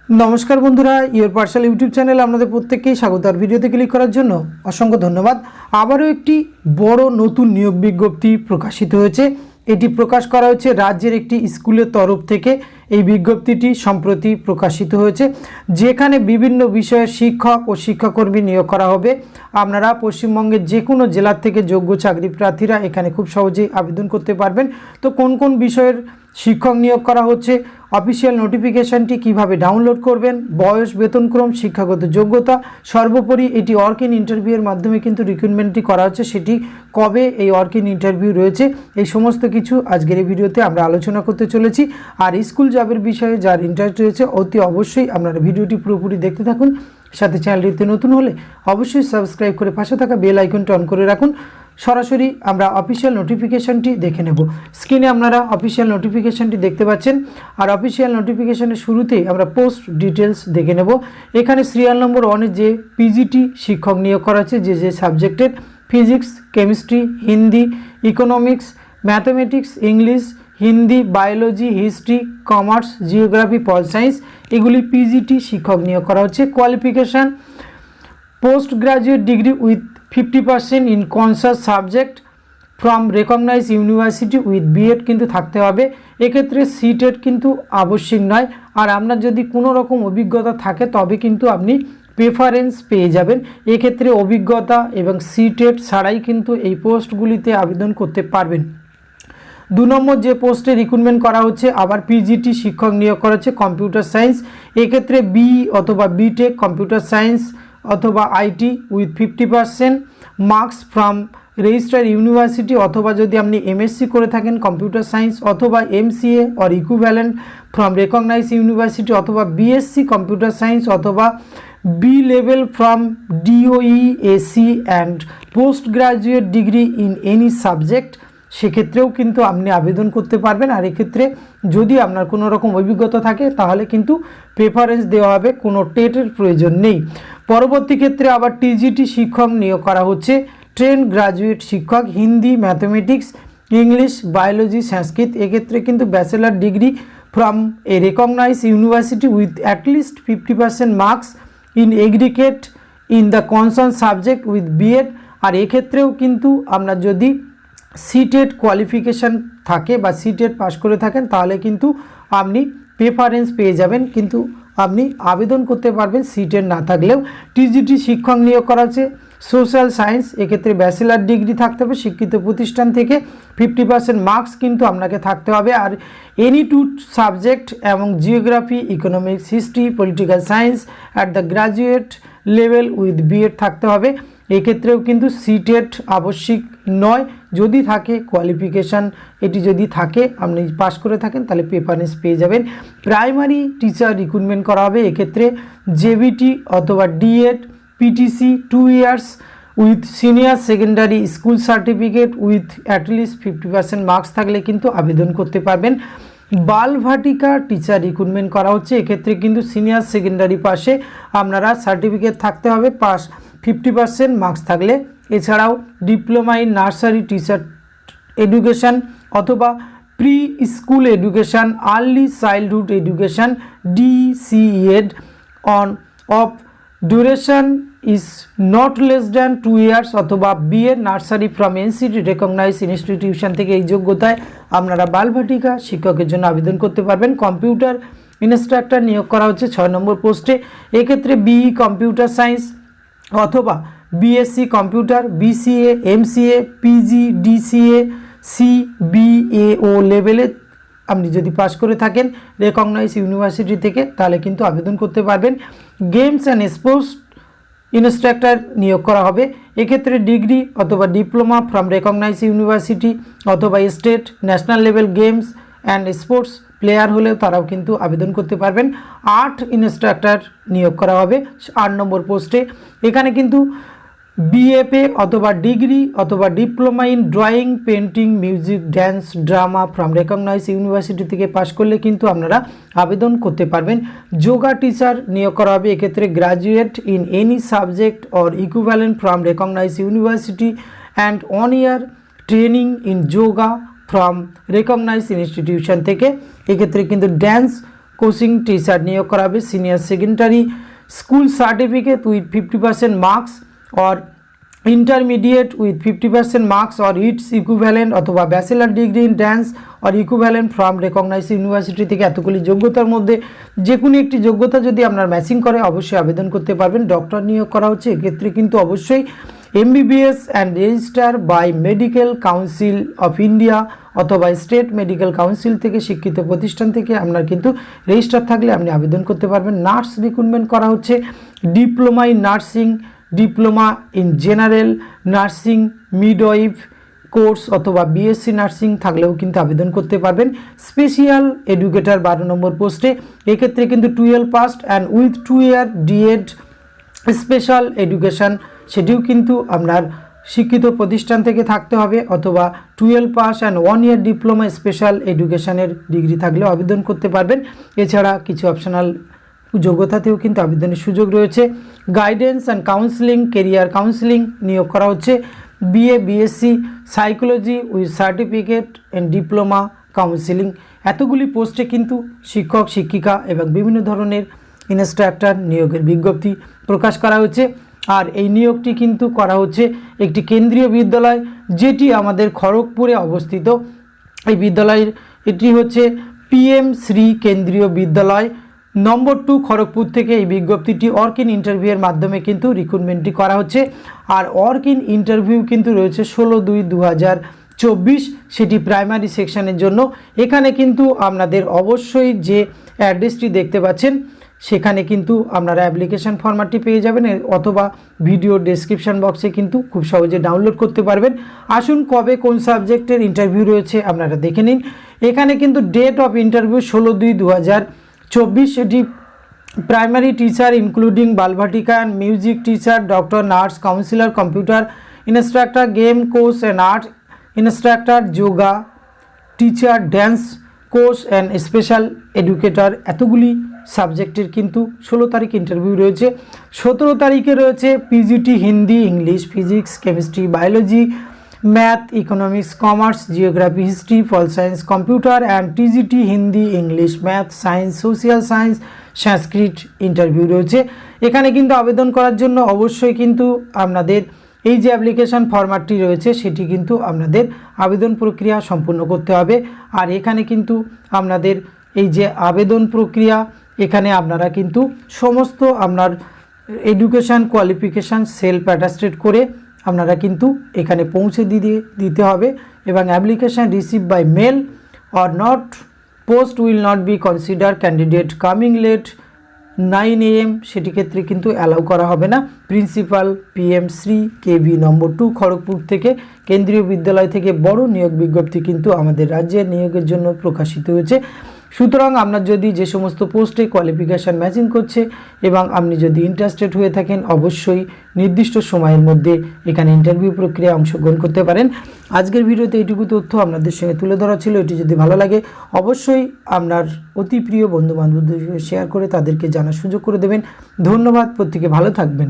नमस्कार बंधुरा योर पाठशाला यूट्यूब चैनल आपनादेर प्रत्येककेई स्वागत। और भिडियोते क्लिक करार जोन्नो असंख्य धन्यवाद। आबारो एकटी बड़ो नतून नियोग विज्ञप्ति प्रकाशित हयेछे। एटी प्रकाश करा हयेछे राज्येर एकटी स्कूलेर तरफ थेके। এই বিজ্ঞপ্তিটি সম্প্রতি প্রকাশিত হয়েছে, যেখানে বিভিন্ন বিষয়ের শিক্ষক ও শিক্ষাকর্মী নিয়োগ করা হবে। আপনারা পশ্চিমবঙ্গের যে কোনো জেলা থেকে যোগ্য চাকরি প্রার্থীরা এখানে খুব সহজেই আবেদন করতে পারবেন। তো কোন কোন বিষয়ের শিক্ষক নিয়োগ করা হচ্ছে, অফিসিয়াল নোটিফিকেশনটি কিভাবে ডাউনলোড করবেন, বয়স, বেতনক্রম, শিক্ষাগত যোগ্যতা, সর্বোপরি এটি ওয়ার্ক ইন ইন্টারভিউয়ের মাধ্যমে কিন্তু রিক্রুটমেন্টটি করা হচ্ছে, সেটি কবে এই ওয়ার্ক ইন ইন্টারভিউ রয়েছে, এই সমস্ত কিছু আজকের এই ভিডিওতে আমরা আলোচনা করতে চলেছি। আর স্কুল জবের বিষয়ে যার ইন্টারেস্ট রয়েছে অতি অবশ্যই আপনারা ভিডিওটি পুরোপুরি দেখতে থাকুন। সাথে চ্যানেলটিতে নতুন হলে অবশ্যই সাবস্ক্রাইব করে পাশে থাকা বেল আইকনটি অন করে রাখুন। সরাসরি আমরা অফিসিয়াল নোটিফিকেশনটি দেখে নেব। স্ক্রিনে আপনারা অফিসিয়াল নোটিফিকেশনটি দেখতে পাচ্ছেন। আর অফিসিয়াল নোটিফিকেশনের শুরুতেই আমরা পোস্ট ডিটেলস দেখে নেব। এখানে সিরিয়াল নম্বর 1-এ যে পিজিটি শিক্ষক নিয়োগ করা হচ্ছে, যে সাবজেক্টের physics, chemistry, Hindi, economics, mathematics, English, Hindi, biology, history, commerce, geography, pol science, এগুলি পিজিটি শিক্ষক নিয়োগ করা হচ্ছে। Qualification post graduate degree with 50% in concerned subject from recognise university with BEd কিন্তু থাকতে হবে। এক্ষেত্রে সিটেট কিন্তু আবশ্যিক নয়। আর আপনার যদি কোনো রকম অভিজ্ঞতা থাকে তবে কিন্তু আপনি প্রেফারেন্স পেয়ে যাবেন। এক্ষেত্রে অভিজ্ঞতা এবং সিটেট ছাড়াই কিন্তু এই পোস্টগুলিতে আবেদন করতে পারবেন। 2 নম্বর যে পোস্টে রিক্রুটমেন্ট করা হচ্ছে, আবার পিজিটি শিক্ষক নিয়োগ করা হচ্ছে কম্পিউটার সায়েন্স। এক্ষেত্রে বিই অথবা বিটেক কম্পিউটার সায়েন্স অথবা IT with 50% marks from registered university, অথবা যদি আপনি এমএসসি করে থাকেন কম্পিউটার সায়েন্স, অথবা MCA or equivalent from recognise university, অথবা বিএসসি কম্পিউটার সায়েন্স, অথবা B level from DOEACC and post graduate degree in any subject, সেক্ষেত্রেও কিন্তু আপনি আবেদন করতে পারবেন। আর এক্ষেত্রে যদি আপনার কোনো রকম অভিজ্ঞতা থাকে তাহলে কিন্তু প্রেফারেন্স দেওয়া হবে, কোনো টেটের প্রয়োজন নেই। পরবর্তী ক্ষেত্রে আবার টিজিটি শিক্ষক নিয়োগ করা হচ্ছে, ট্রেন গ্রাজুয়েট শিক্ষক, Hindi, mathematics, English, biology, Sanskrit. এক্ষেত্রে কিন্তু bachelor degree from a recognise university with at least 50% marks in aggregate in the concern subject with BEd. আর এক্ষেত্রেও কিন্তু আপনার যদি সিটেট কোয়ালিফিকেশান থাকে বা সিটেট পাস করে থাকেন তাহলে কিন্তু আপনি প্রেফারেন্স পেয়ে যাবেন, কিন্তু আপনি আবেদন করতে পারবেন সিটেট না থাকলেও। টিজিটি শিক্ষক নিয়োগ করা হচ্ছে সোশ্যাল সায়েন্স। এক্ষেত্রে ব্যাচেলার ডিগ্রি থাকতে হবে স্বীকৃত প্রতিষ্ঠান থেকে, 50% মার্কস কিন্তু আপনাকে থাকতে হবে। আর এনি 2 সাবজেক্ট এবং geography, economics, history, political science at the graduate level with B Ed থাকতে হবে। এক্ষেত্রেও কিন্তু সিটেট আবশ্যিক নয়, যদি থাকে কোয়ালিফিকেশান এটি যদি থাকে আপনি পাস করে থাকেন তাহলে প্রেফারেন্স পেয়ে যাবেন। প্রাইমারি টিচার রিক্রুটমেন্ট করা হবে, এক্ষেত্রে জেবিটি অথবা DEd, PTC 2 years with senior secondary school certificate with at least 50% marks থাকলে কিন্তু আবেদন করতে পারবেন। বালভাটিকা টিচার রিক্রুটমেন্ট করা হচ্ছে, এক্ষেত্রে কিন্তু সিনিয়র সেকেন্ডারি পাশে আপনারা সার্টিফিকেট থাকতে হবে, পাস 50% মার্কস থাকলে। এছাড়াও diploma in nursery teacher education অথবা pre school education, early childhood education, DCEd on of duration is not less than 2 years, অথবা BEd nursery from NCT recognise institution থেকে এই যোগ্যতায় আপনারা বালভাটিকা শিক্ষকের জন্য আবেদন করতে পারবেন। কম্পিউটার ইনস্ট্রাক্টর নিয়োগ করা হচ্ছে 6 নম্বর পোস্টে, এক্ষেত্রে বিই কম্পিউটার সায়েন্স অথবা BSc computer, BCA, MCA, PG, DCA, সিবিএও লেভেলে আপনি যদি পাস করে থাকেন রেকগনাইজ ইউনিভার্সিটি থেকে তাহলে কিন্তু আবেদন করতে পারবেন। গেমস অ্যান্ড স্পোর্টস ইনস্ট্রাক্টর নিয়োগ করা হবে, এক্ষেত্রে ডিগ্রি অথবা ডিপ্লোমা ফ্রম রেকগনাইজ ইউনিভার্সিটি অথবা state national level games and sports player হলেও তারাও কিন্তু আবেদন করতে পারবেন। আর্ট ইনস্ট্রাক্টর নিয়োগ করা হবে 8 নম্বর পোস্টে, এখানে কিন্তু বিএফএ অথবা ডিগ্রি অথবা diploma in drawing, painting, music, dance, drama from recognise university থেকে পাস করলে কিন্তু আপনারা আবেদন করতে পারবেন। যোগা টিচার নিয়োগ করা হবে, এক্ষেত্রে graduate in any subject or equivalent from recognise university and 1 year training in yoga from recognise institution থেকে। এক্ষেত্রে কিন্তু ড্যান্স কোচিং টিচার নিয়োগ করা হবে, senior secondary school certificate with 50% marks or intermediate with 50% marks or it's equivalent অথবা bachelor degree in dance or equivalent from recognised university থেকে এতগুলি যোগ্যতার মধ্যে যে কোনো একটি যোগ্যতা যদি আপনার ম্যাচিং করে অবশ্যই আবেদন করতে পারবেন। ডক্টর নিয়োগ করা হচ্ছে, এক্ষেত্রে কিন্তু অবশ্যই MBBS and register by medical council of India অথবা স্টেট মেডিকেল কাউন্সিল থেকে স্বীকৃত প্রতিষ্ঠান থেকে আপনার কিন্তু রেজিস্টার থাকলে আপনি আবেদন করতে পারবেন। নার্স রিক্রুটমেন্ট করা হচ্ছে, diploma in nursing, diploma in general nursing, midwife course অথবা BSc নার্সিং থাকলেও কিন্তু আবেদন করতে পারবেন। স্পেশাল এডুকেটর 12 নম্বর পোস্টে, এক্ষেত্রে কিন্তু 12 past and with 2 year DEd special education, সেটিও কিন্তু আপনার শিক্ষিত প্রতিষ্ঠান থেকে থাকতে হবে অথবা 12 pass and 1 year diploma special এডুকেশনের ডিগ্রি থাকলেও আবেদন করতে পারবেন। এছাড়া কিছু অপশনাল যোগ্যতাতেও কিন্তু আবেদনের সুযোগ রয়েছে। Guidance and counselling, career counselling নিয়োগ করা হচ্ছে, BA BSc psychology with certificate and diploma counselling, এতগুলি পোস্টে কিন্তু শিক্ষক শিক্ষিকা এবং বিভিন্ন ধরনের ইনস্ট্রাক্টর নিয়োগের বিজ্ঞপ্তি প্রকাশ করা হচ্ছে। আর এই নিয়োগটি কিন্তু করা হচ্ছে একটি কেন্দ্রীয় বিদ্যালয় যেটি আমাদের খড়গপুরে অবস্থিত। এই বিদ্যালয়ের এটি হচ্ছে PM শ্রী কেন্দ্রীয় বিদ্যালয় নম্বর 2 খড়গপুর থেকে এই বিজ্ঞপ্তিটি ওয়ার্ক-ইন ইন্টারভিউয়ের মাধ্যমে কিন্তু রিক্রুটমেন্টটি করা হচ্ছে। আর ওয়ার্ক-ইন ইন্টারভিউ কিন্তু রয়েছে 16/2/2024, সেটি প্রাইমারি সেকশনের জন্য। এখানে কিন্তু আপনাদের অবশ্যই যে অ্যাড্রেসটি দেখতে পাচ্ছেন সেখানে কিন্তু আপনারা অ্যাপ্লিকেশন ফরম্যাটটি পেয়ে যাবেন অথবা ভিডিও ডেসক্রিপশন বক্সে কিন্তু খুব সহজে ডাউনলোড করতে পারবেন। আসুন কবে কোন সাবজেক্টের ইন্টারভিউ রয়েছে আপনারা দেখে নিন। এখানে কিন্তু ডেট অফ ইন্টারভিউ 16/2/2024, এটি primary teacher including Balvatika and music teacher, doctor, nurse, councillor, computer instructor, game coach and art instructor, yoga teacher, dance coach and special educator, এতগুলি সাবজেক্টের কিন্তু 16 তারিখ ইন্টারভিউ রয়েছে। 17 তারিখে রয়েছে PGT Hindi, English, physics, chemistry, biology, math, economics, commerce, geography, history, pol science, computer and TGT Hindi, English, math, science, social science, Sanskrit interview রয়েছে। এখানে কিন্তু আবেদন করার জন্য অবশ্যই কিন্তু আপনাদের এই যে অ্যাপ্লিকেশন ফরম্যাটটি রয়েছে সেটি কিন্তু আপনাদের আবেদন প্রক্রিয়া সম্পূর্ণ করতে হবে। আর এখানে কিন্তু আপনাদের এই যে আবেদন প্রক্রিয়া, এখানে আপনারা কিন্তু সমস্ত আপনার এডুকেশান কোয়ালিফিকেশান সেলফ অ্যাটাস্টেড করে আপনারা কিন্তু এখানে পৌঁছে দিতে হবে এবং application receive by mail or not, post will not be consider candidate coming late 9 AM, সেটি ক্ষেত্রে কিন্তু অ্যালাউ করা হবে না। প্রিন্সিপাল PM শ্রী KB নম্বর 2 খড়গপুর থেকে কেন্দ্রীয় বিদ্যালয় থেকে বড় নিয়োগ বিজ্ঞপ্তি কিন্তু আমাদের রাজ্যের নিয়োগের জন্য প্রকাশিত হয়েছে। সুতরাং আপনার যদি যে সমস্ত পোস্টে কোয়ালিফিকেশান ম্যাচিং করছে এবং আপনি যদি ইন্টারেস্টেড হয়ে থাকেন অবশ্যই নির্দিষ্ট সময়ের মধ্যে এখানে ইন্টারভিউ প্রক্রিয়ায় অংশগ্রহণ করতে পারেন। আজকের ভিডিওতে এইটুকু তথ্য আপনাদের সঙ্গে তুলে ধরা ছিল। এটি যদি ভালো লাগে অবশ্যই আপনার অতি প্রিয় বন্ধুবান্ধবদের শেয়ার করে তাদেরকে জানার সুযোগ করে দেবেন। ধন্যবাদ, প্রত্যেকে ভালো থাকবেন।